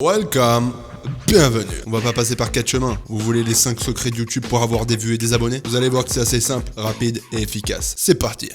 Welcome, bienvenue. On va pas passer par 4 chemins. Vous voulez les 5 secrets de YouTube pour avoir des vues et des abonnés? Vous allez voir que c'est assez simple, rapide et efficace. C'est parti.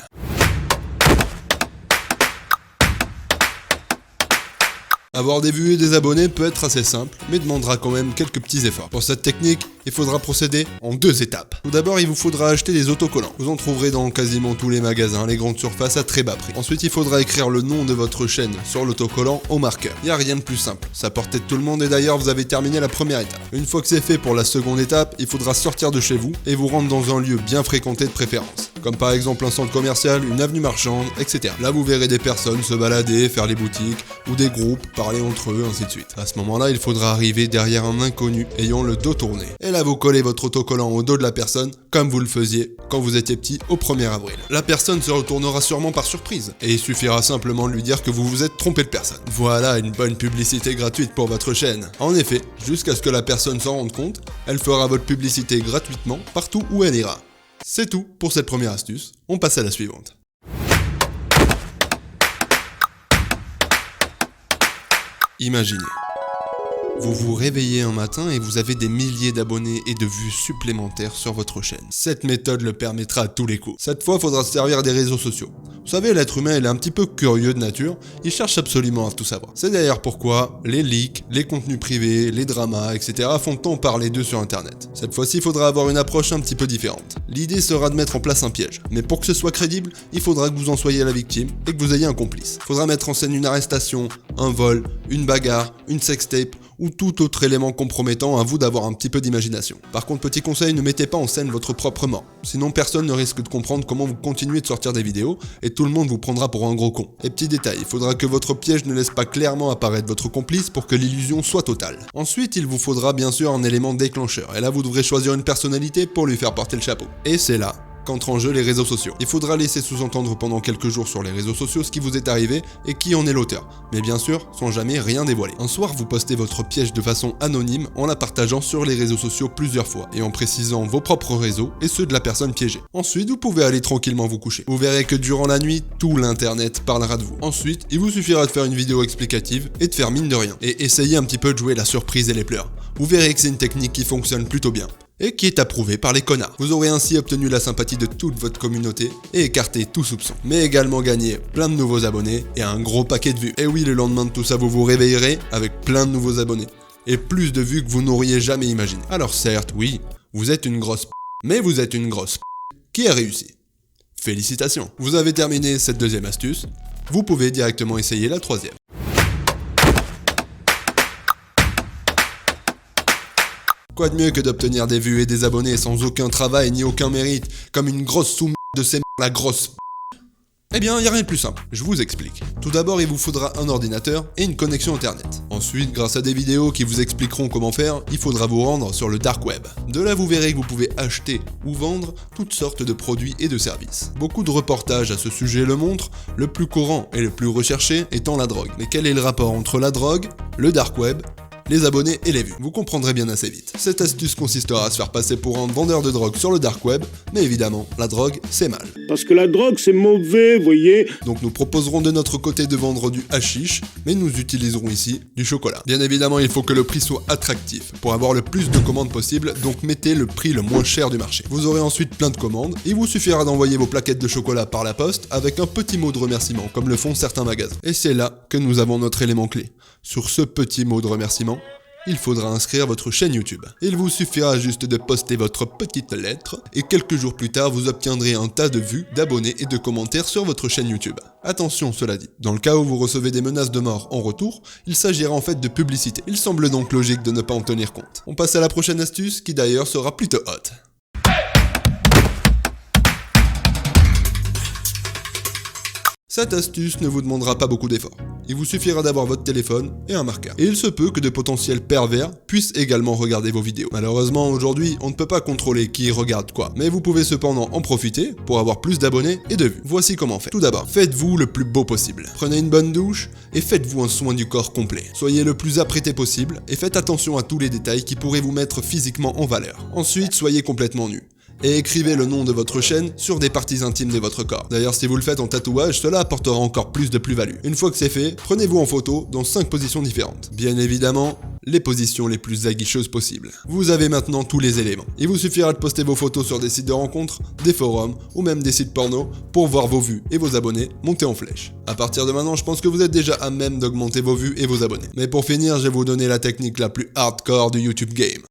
Avoir des vues et des abonnés peut être assez simple, mais demandera quand même quelques petits efforts. Pour cette technique, il faudra procéder en 2 étapes. Tout d'abord, il vous faudra acheter des autocollants. Vous en trouverez dans quasiment tous les magasins, les grandes surfaces à très bas prix. Ensuite, il faudra écrire le nom de votre chaîne sur l'autocollant au marqueur. Il n'y a rien de plus simple. Ça portée de tout le monde et d'ailleurs, vous avez terminé la première étape. Une fois que c'est fait pour la seconde étape, il faudra sortir de chez vous et vous rendre dans un lieu bien fréquenté de préférence. Comme par exemple un centre commercial, une avenue marchande, etc. Là, vous verrez des personnes se balader, faire les boutiques, ou des groupes, parler entre eux, ainsi de suite. À ce moment-là, il faudra arriver derrière un inconnu ayant le dos tourné. Et là, vous collez votre autocollant au dos de la personne, comme vous le faisiez quand vous étiez petit au 1er avril. La personne se retournera sûrement par surprise, et il suffira simplement de lui dire que vous vous êtes trompé de personne. Voilà une bonne publicité gratuite pour votre chaîne. En effet, jusqu'à ce que la personne s'en rende compte, elle fera votre publicité gratuitement partout où elle ira. C'est tout pour cette première astuce, on passe à la suivante. Imaginez, vous vous réveillez un matin et vous avez des milliers d'abonnés et de vues supplémentaires sur votre chaîne. Cette méthode le permettra à tous les coups. Cette fois, il faudra se servir des réseaux sociaux. Vous savez, l'être humain il est un petit peu curieux de nature, il cherche absolument à tout savoir. C'est d'ailleurs pourquoi les leaks, les contenus privés, les dramas, etc. font tant parler d'eux sur internet. Cette fois-ci, il faudra avoir une approche un petit peu différente. L'idée sera de mettre en place un piège, mais pour que ce soit crédible, il faudra que vous en soyez la victime et que vous ayez un complice. Il faudra mettre en scène une arrestation, un vol, une bagarre, une sextape, ou tout autre élément compromettant, à vous d'avoir un petit peu d'imagination. Par contre, petit conseil, ne mettez pas en scène votre propre mort. Sinon, personne ne risque de comprendre comment vous continuez de sortir des vidéos, et tout le monde vous prendra pour un gros con. Et petit détail, il faudra que votre piège ne laisse pas clairement apparaître votre complice pour que l'illusion soit totale. Ensuite, il vous faudra bien sûr un élément déclencheur, et là vous devrez choisir une personnalité pour lui faire porter le chapeau. Et c'est là qu'entrent en jeu les réseaux sociaux. Il faudra laisser sous-entendre pendant quelques jours sur les réseaux sociaux ce qui vous est arrivé et qui en est l'auteur, mais bien sûr sans jamais rien dévoiler. Un soir, vous postez votre piège de façon anonyme en la partageant sur les réseaux sociaux plusieurs fois et en précisant vos propres réseaux et ceux de la personne piégée. Ensuite, vous pouvez aller tranquillement vous coucher. Vous verrez que durant la nuit, tout l'internet parlera de vous. Ensuite, il vous suffira de faire une vidéo explicative et de faire mine de rien et essayer un petit peu de jouer la surprise et les pleurs. Vous verrez que c'est une technique qui fonctionne plutôt bien et qui est approuvée par les connards. Vous aurez ainsi obtenu la sympathie de toute votre communauté et écarté tout soupçon, mais également gagné plein de nouveaux abonnés et un gros paquet de vues. Et oui, le lendemain de tout ça, vous vous réveillerez avec plein de nouveaux abonnés et plus de vues que vous n'auriez jamais imaginé. Alors certes, oui, vous êtes une grosse mais vous êtes une grosse qui a réussi. Félicitations. Vous avez terminé cette deuxième astuce, vous pouvez directement essayer la troisième. Quoi de mieux que d'obtenir des vues et des abonnés sans aucun travail ni aucun mérite, comme une grosse soum de ces la grosse. Eh bien, y a rien de plus simple, je vous explique. Tout d'abord, il vous faudra un ordinateur et une connexion internet. Ensuite, grâce à des vidéos qui vous expliqueront comment faire, il faudra vous rendre sur le dark web. De là, vous verrez que vous pouvez acheter ou vendre toutes sortes de produits et de services. Beaucoup de reportages à ce sujet le montrent, le plus courant et le plus recherché étant la drogue. Mais quel est le rapport entre la drogue, le dark web, les abonnés et les vues? Vous comprendrez bien assez vite. Cette astuce consistera à se faire passer pour un vendeur de drogue sur le dark web, mais évidemment, la drogue, c'est mal. Parce que la drogue, c'est mauvais, voyez. Donc nous proposerons de notre côté de vendre du hashish, mais nous utiliserons ici du chocolat. Bien évidemment, il faut que le prix soit attractif pour avoir le plus de commandes possible, donc mettez le prix le moins cher du marché. Vous aurez ensuite plein de commandes, il vous suffira d'envoyer vos plaquettes de chocolat par la poste avec un petit mot de remerciement, comme le font certains magasins. Et c'est là que nous avons notre élément clé. Sur ce petit mot de remerciement, il faudra inscrire votre chaîne YouTube. Il vous suffira juste de poster votre petite lettre et quelques jours plus tard, vous obtiendrez un tas de vues, d'abonnés et de commentaires sur votre chaîne YouTube. Attention, cela dit, dans le cas où vous recevez des menaces de mort en retour, il s'agira en fait de publicité. Il semble donc logique de ne pas en tenir compte. On passe à la prochaine astuce qui d'ailleurs sera plutôt hot. Cette astuce ne vous demandera pas beaucoup d'efforts. Il vous suffira d'avoir votre téléphone et un marqueur. Et il se peut que de potentiels pervers puissent également regarder vos vidéos. Malheureusement, aujourd'hui, on ne peut pas contrôler qui regarde quoi. Mais vous pouvez cependant en profiter pour avoir plus d'abonnés et de vues. Voici comment faire. Tout d'abord, faites-vous le plus beau possible. Prenez une bonne douche et faites-vous un soin du corps complet. Soyez le plus apprêté possible et faites attention à tous les détails qui pourraient vous mettre physiquement en valeur. Ensuite, soyez complètement nu. et écrivez le nom de votre chaîne sur des parties intimes de votre corps. D'ailleurs, si vous le faites en tatouage, cela apportera encore plus de plus-value. Une fois que c'est fait, prenez-vous en photo dans 5 positions différentes. Bien évidemment, les positions les plus aguicheuses possibles. Vous avez maintenant tous les éléments. Il vous suffira de poster vos photos sur des sites de rencontres, des forums ou même des sites porno pour voir vos vues et vos abonnés monter en flèche. À partir de maintenant, je pense que vous êtes déjà à même d'augmenter vos vues et vos abonnés. Mais pour finir, je vais vous donner la technique la plus hardcore du YouTube game.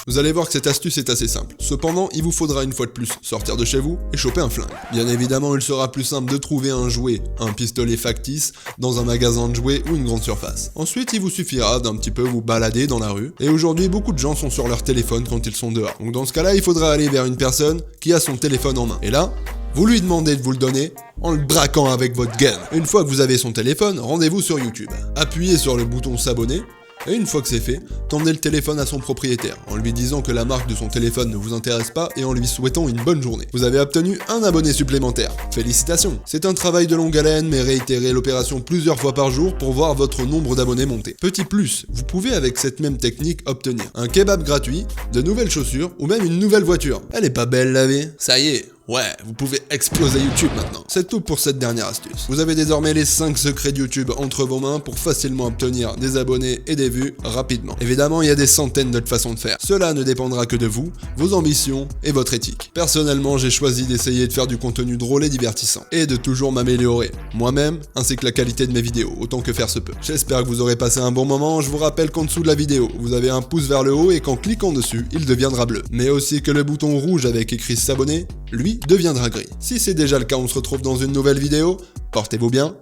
Vous allez voir que cette astuce est assez simple. Cependant, il vous faudra une fois de plus sortir de chez vous et choper un flingue. Bien évidemment, il sera plus simple de trouver un jouet, un pistolet factice, dans un magasin de jouets ou une grande surface. Ensuite, il vous suffira d'un petit peu vous balader dans la rue. Et aujourd'hui, beaucoup de gens sont sur leur téléphone quand ils sont dehors. Donc dans ce cas-là, il faudra aller vers une personne qui a son téléphone en main. Et là, vous lui demandez de vous le donner en le braquant avec votre gun. Une fois que vous avez son téléphone, rendez-vous sur YouTube. Appuyez sur le bouton s'abonner. Et une fois que c'est fait, tendez le téléphone à son propriétaire, en lui disant que la marque de son téléphone ne vous intéresse pas et en lui souhaitant une bonne journée. Vous avez obtenu un abonné supplémentaire. Félicitations! C'est un travail de longue haleine, mais réitérez l'opération plusieurs fois par jour pour voir votre nombre d'abonnés monter. Petit plus, vous pouvez avec cette même technique obtenir un kebab gratuit, de nouvelles chaussures ou même une nouvelle voiture. Elle est pas belle la vie? Ça y est! Ouais, vous pouvez exploser YouTube maintenant. C'est tout pour cette dernière astuce. Vous avez désormais les 5 secrets de YouTube entre vos mains pour facilement obtenir des abonnés et des vues rapidement. Évidemment, il y a des centaines d'autres façons de faire. Cela ne dépendra que de vous, vos ambitions et votre éthique. Personnellement, j'ai choisi d'essayer de faire du contenu drôle et divertissant, et de toujours m'améliorer, moi-même, ainsi que la qualité de mes vidéos, autant que faire se peut. J'espère que vous aurez passé un bon moment. Je vous rappelle qu'en dessous de la vidéo, vous avez un pouce vers le haut et qu'en cliquant dessus, il deviendra bleu. Mais aussi que le bouton rouge avec écrit s'abonner, lui, deviendra gris. Si c'est déjà le cas, on se retrouve dans une nouvelle vidéo. Portez-vous bien